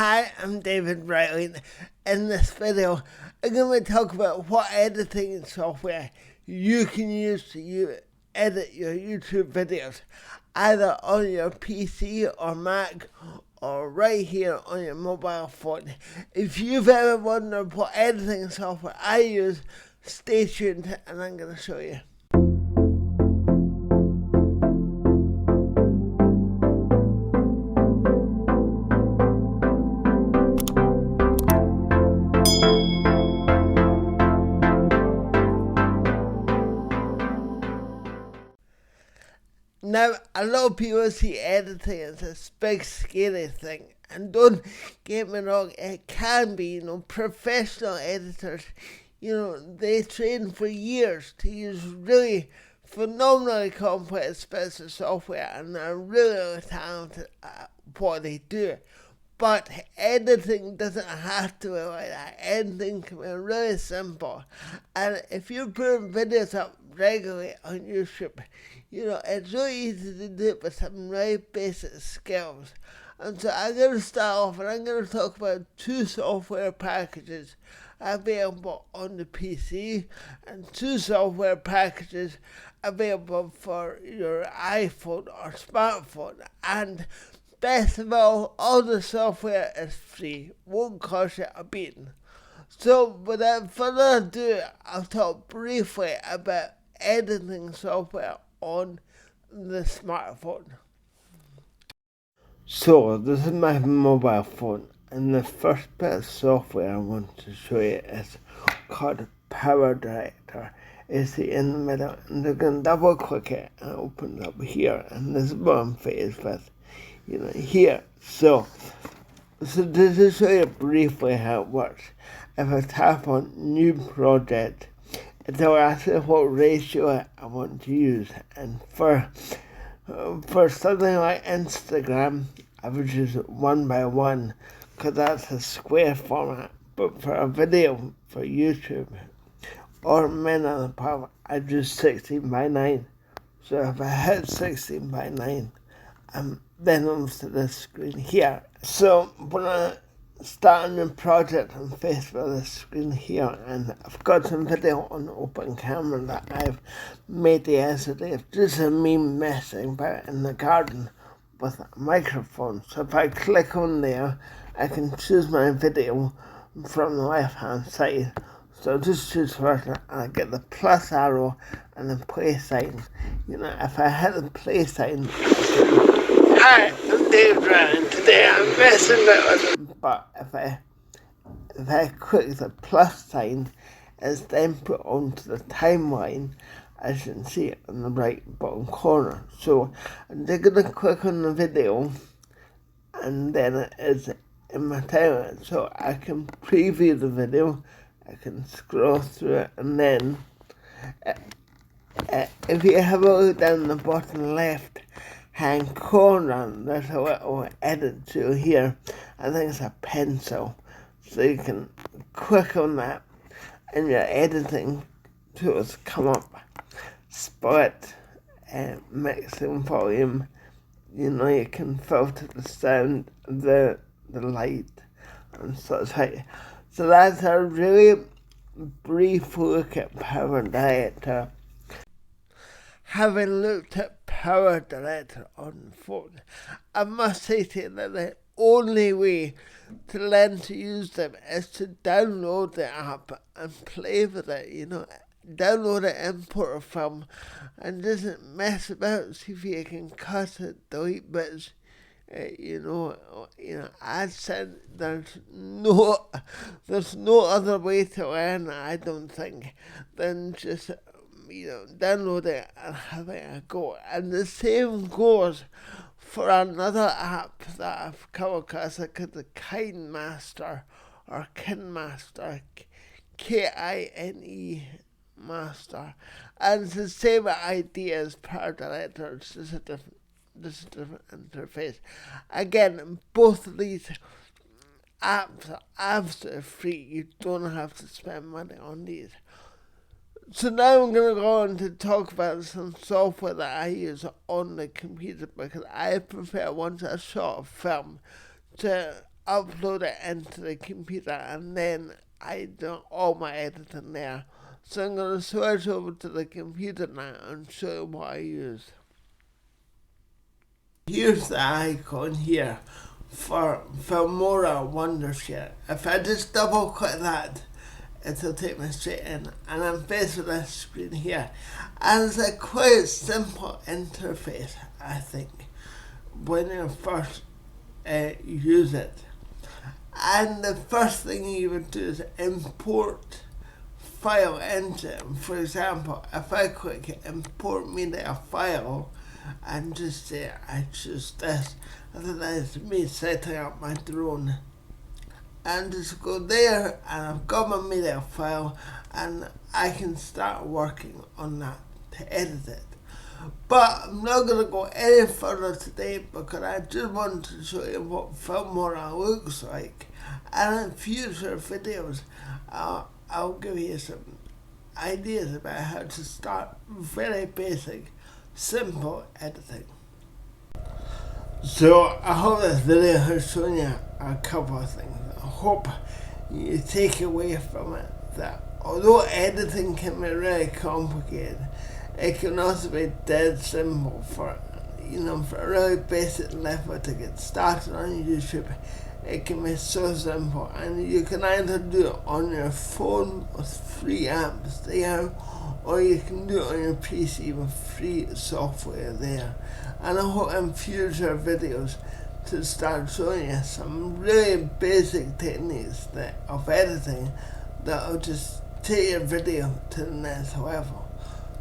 Hi, I'm David Riley. In this video, I'm going to talk about what editing software you can use to edit your YouTube videos, either on your PC or Mac, or right here on your mobile phone. If you've ever wondered what editing software I use, stay tuned and I'm going to show you. Now, a lot of people see editing as a big scary thing, and don't get me wrong, it can be, professional editors, they train for years to use really phenomenally complex bits of software, and they're really talented at what they do. But editing doesn't have to be like that. Editing can be really simple. And if you're putting videos up regularly on YouTube, it's really easy to do it with some really basic skills. And so I'm going to start off and I'm going to talk about two software packages available on the PC and two software packages available for your iPhone or smartphone. And best of all the software is free, won't cost you a beating. So without further ado, I'll talk briefly about editing software on the smartphone. So this is my mobile phone, and the first bit of software I want to show you is called Power Director. It's in the middle, and you can double click it and it opens up here, and this is what I'm faced with. Here. So to just show you briefly how it works, if I tap on New Project, it'll ask me what ratio I want to use. And for something like Instagram, I would use 1:1 because that's a square format. But for a video for YouTube or many other platforms, I do 16:9. So if I hit 16:9, then onto the screen here. So when I start a new project, I'm faced with this screen here, and I've got some video on open camera that I've made yesterday. It's just me messing about in the garden with a microphone. So if I click on there, I can choose my video from the left hand side. So just choose first, and I get the plus arrow and the play sign. If I hit the play sign, hi, I'm Dave Ryan. Today I'm messing with it. But if I click the plus sign, it's then put onto the timeline, as you can see on the right bottom corner. So I'm just going to click on the video, and then it is in my timeline. So I can preview the video, I can scroll through it, and then if you have a look down the bottom left hand corner, there's a little edit tool here. I think it's a pencil, so you can click on that and your editing tools come up. Split, mixing volume, you can filter the sound, the light and such like. So that's a really brief look at Power Director. Having looked at Power Director on the phone, I must say to you that the only way to learn to use them is to download the app and play with it, download it, import a film, and just mess about, see if you can cut it, delete bits, AdSense. There's no other way to learn, I don't think, than just download it and have it a go. And the same goes for another app that I've come across, like the KineMaster or KineMaster, Kine Master, and it's the same idea as Power Director. It's just a different interface. Again, both of these apps are absolutely free. You don't have to spend money on these. So now I'm going to go on to talk about some software that I use on the computer, because I prefer, once I shot a film, to upload it into the computer, and then I do all my editing there. So I'm going to switch over to the computer now and show you what I use. Here's the icon here for Filmora Wondershare. If I just double click that, it'll take me straight in, and I'm faced with this screen here. And it's a quite simple interface, I think, when you first use it. And the first thing you would do is import file into it. For example, if I click import media file and just say I choose this, and then that's me setting up my drone. And just go there, and I've got my media file, and I can start working on that to edit it. But I'm not going to go any further today because I just want to show you what Filmora looks like. And in future videos, I'll give you some ideas about how to start very basic, simple editing. So I hope this video has shown you a couple of things. I hope you take away from it that although editing can be really complicated, it can also be dead simple for a really basic level to get started on YouTube. It can be so simple, and you can either do it on your phone with free apps there, or you can do it on your PC with free software there. And I hope in future videos to start showing you some really basic techniques of editing that will just take your video to the next level.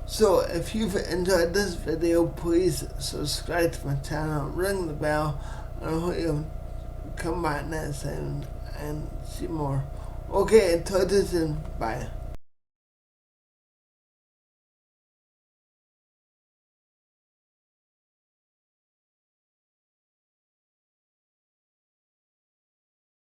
So if you've enjoyed this video, please subscribe to my channel, ring the bell, and I hope you'll come back next time and see more. Okay, talk to you soon. Bye.